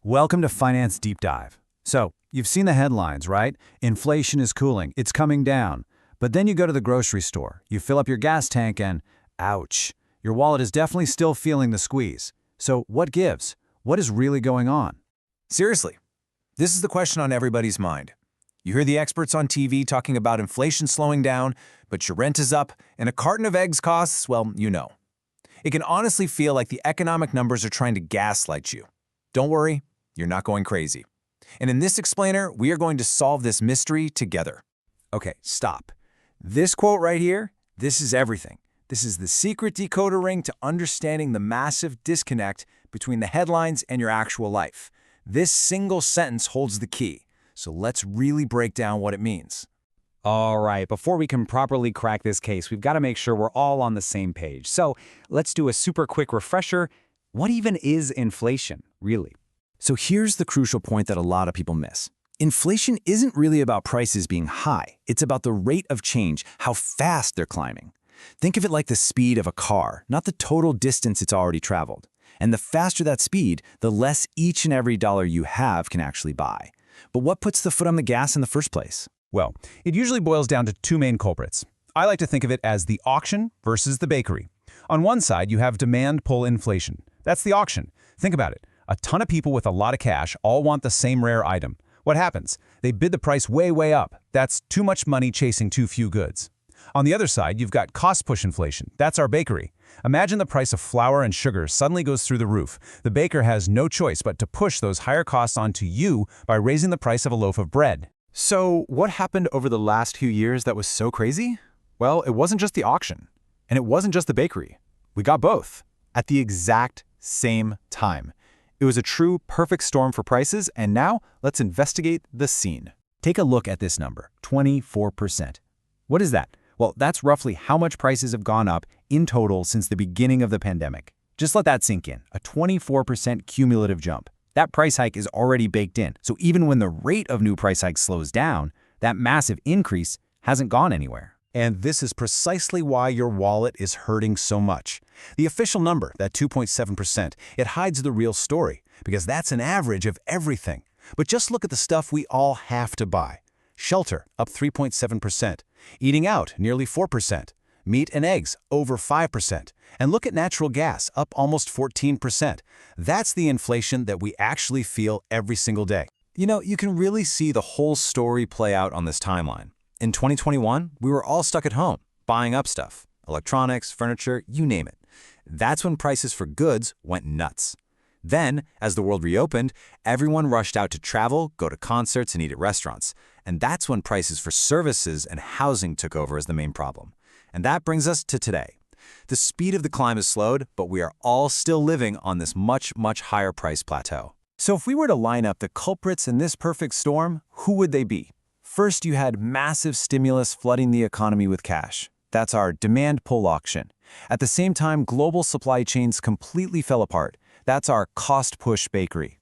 Welcome to Finance Deep Dive. So, you've seen the headlines, right? Inflation is cooling, it's coming down. But then you go to the grocery store, you fill up your gas tank and, ouch, your wallet is definitely still feeling the squeeze. So, what gives? What is really going on? Seriously, this is the question on everybody's mind. You hear the experts on TV talking about inflation slowing down, but your rent is up, and a carton of eggs costs, well, you know. It can honestly feel like the economic numbers are trying to gaslight you. Don't worry, you're not going crazy. And in this explainer, we are going to solve this mystery together. Okay, stop. This quote right here, this is everything. This is the secret decoder ring to understanding the massive disconnect between the headlines and your actual life. This single sentence holds the key. So let's really break down what it means. All right, before we can properly crack this case, we've got to make sure we're all on the same page. So let's do a super quick refresher. What even is inflation, really? So here's the crucial point that a lot of people miss. Inflation isn't really about prices being high. It's about the rate of change, how fast they're climbing. Think of it like the speed of a car, not the total distance it's already traveled. And the faster that speed, the less each and every dollar you have can actually buy. But what puts the foot on the gas in the first place? Well, it usually boils down to two main culprits. I like to think of it as the auction versus the bakery. On one side, you have demand-pull inflation. That's the auction. Think about it. A ton of people with a lot of cash all want the same rare item. What happens? They bid the price way up. That's too much money chasing too few goods. On the other side, you've got cost-push inflation. That's our bakery. Imagine the price of flour and sugar suddenly goes through the roof. The baker has no choice but to push those higher costs onto you by raising the price of a loaf of bread. So what happened over the last few years that was so crazy? Well, it wasn't just the auction, and it wasn't just the bakery. We got both at the exact same time. It was a true perfect storm for prices, and now let's investigate the scene. Take a look at this number, 24%. What is that? Well, that's roughly how much prices have gone up in total since the beginning of the pandemic. Just let that sink in, a 24% cumulative jump. That price hike is already baked in, so even when the rate of new price hikes slows down, that massive increase hasn't gone anywhere. And this is precisely why your wallet is hurting so much. The official number, that 2.7%, it hides the real story, because that's an average of everything. But just look at the stuff we all have to buy. Shelter, up 3.7%. Eating out, nearly 4%. Meat and eggs, over 5%. And look at natural gas, up almost 14%. That's the inflation that we actually feel every single day. You know, you can really see the whole story play out on this timeline. In 2021, we were all stuck at home, buying up stuff. Electronics, furniture, you name it. That's when prices for goods went nuts. Then, as the world reopened, everyone rushed out to travel, go to concerts, and eat at restaurants. And that's when prices for services and housing took over as the main problem. And that brings us to today. The speed of the climb has slowed, but we are all still living on this much higher price plateau. So if we were to line up the culprits in this perfect storm, who would they be? First, you had massive stimulus flooding the economy with cash. That's our demand-pull auction. At the same time, global supply chains completely fell apart. That's our cost-push bakery.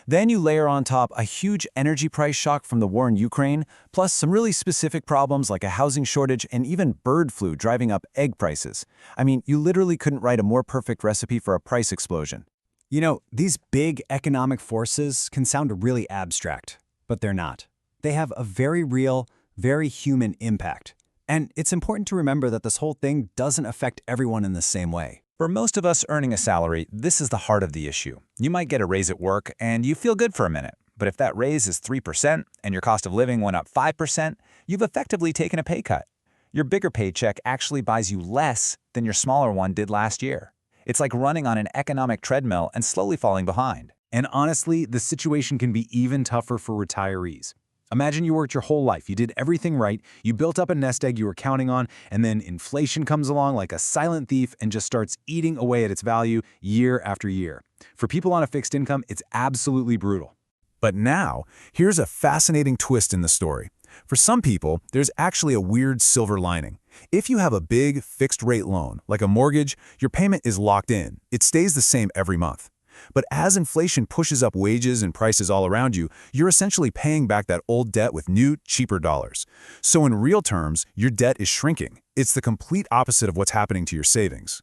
Then you layer on top a huge energy price shock from the war in Ukraine, plus some really specific problems like a housing shortage and even bird flu driving up egg prices. I mean, you literally couldn't write a more perfect recipe for a price explosion. You know, these big economic forces can sound really abstract, but they're not. They have a very real, very human impact. And it's important to remember that this whole thing doesn't affect everyone in the same way. For most of us earning a salary, this is the heart of the issue. You might get a raise at work and you feel good for a minute. But if that raise is 3% and your cost of living went up 5%, you've effectively taken a pay cut. Your bigger paycheck actually buys you less than your smaller one did last year. It's like running on an economic treadmill and slowly falling behind. And honestly, the situation can be even tougher for retirees. Imagine you worked your whole life, you did everything right, you built up a nest egg you were counting on, and then inflation comes along like a silent thief and just starts eating away at its value year after year. For people on a fixed income, it's absolutely brutal. But now, here's a fascinating twist in the story. For some people, there's actually a weird silver lining. If you have a big, fixed-rate loan, like a mortgage, your payment is locked in. It stays the same every month. But as inflation pushes up wages and prices all around you, you're essentially paying back that old debt with new, cheaper dollars. So in real terms, your debt is shrinking. It's the complete opposite of what's happening to your savings.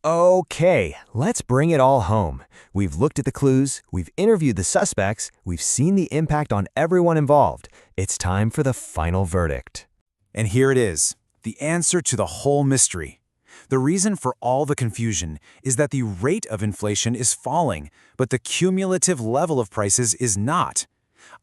Okay, let's bring it all home. We've looked at the clues, we've interviewed the suspects, we've seen the impact on everyone involved. It's time for the final verdict. And here it is, the answer to the whole mystery. The reason for all the confusion is that the rate of inflation is falling, but the cumulative level of prices is not.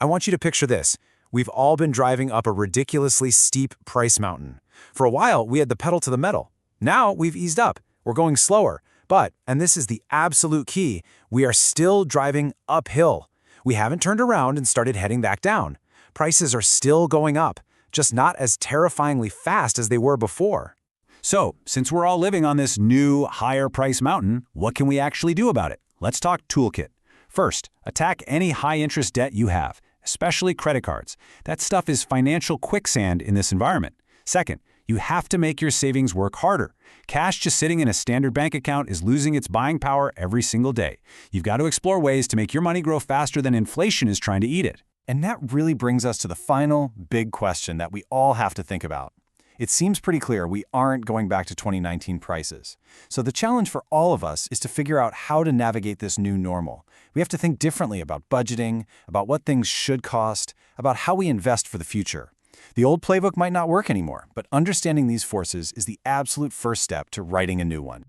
I want you to picture this. We've all been driving up a ridiculously steep price mountain. For a while, we had the pedal to the metal. Now we've eased up. We're going slower. But, and this is the absolute key, we are still driving uphill. We haven't turned around and started heading back down. Prices are still going up, just not as terrifyingly fast as they were before. So, since we're all living on this new, higher price mountain, what can we actually do about it? Let's talk toolkit. First, attack any high-interest debt you have, especially credit cards. That stuff is financial quicksand in this environment. Second, you have to make your savings work harder. Cash just sitting in a standard bank account is losing its buying power every single day. You've got to explore ways to make your money grow faster than inflation is trying to eat it. And that really brings us to the final big question that we all have to think about. It seems pretty clear we aren't going back to 2019 prices. So the challenge for all of us is to figure out how to navigate this new normal. We have to think differently about budgeting, about what things should cost, about how we invest for the future. The old playbook might not work anymore, but understanding these forces is the absolute first step to writing a new one.